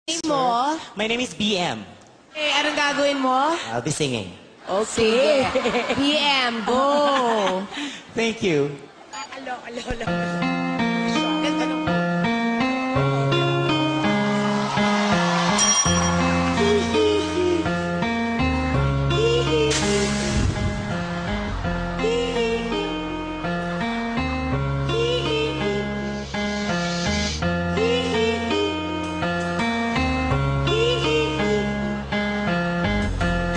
Name mo? My name is BM. Eh, anong gagawin mo? I'll be singing. Okay. PM, go! Thank you. Ganda ng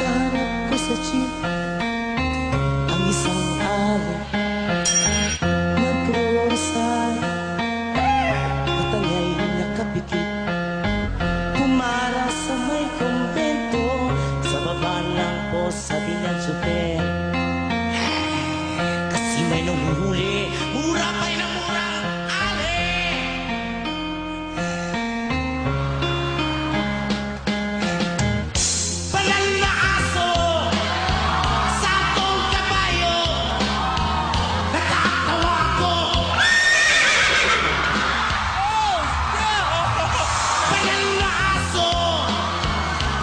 Hanap ko sa jeep ang isang araw. Nagkrorosay at angay nakapikit. Pumara sa may kumbento, sa baba ng post sabi ng super. Kasi may nanguhuli, mura pa'y na murang ali. Banal na aso, sakong kabayo, natatawa ko. Banal na aso,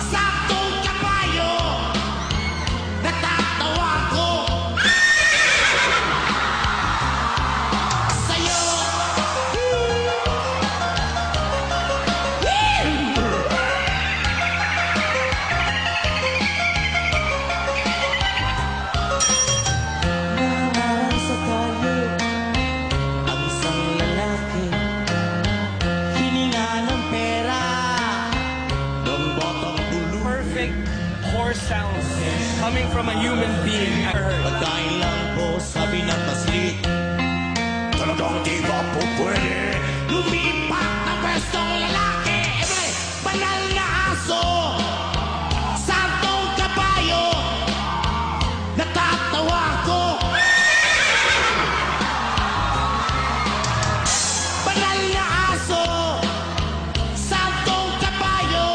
sakong kabayo, natatawa ko. Sa'yo. Naharap sa kalye ang isang lalaki, hininga ng pera ng batang dulo. Perfect horse sounds coming from a human being. I heard. Pagkain lang po sabi ng paslit, talagang di ba po pwede lumipat ng pwestong lalaki? Banal na aso, santong kabayo, natatawa ko. Banal na aso, santong kabayo,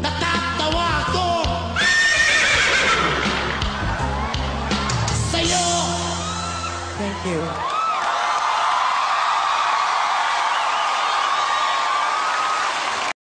natatawa ko. Sa'yo. Thank you.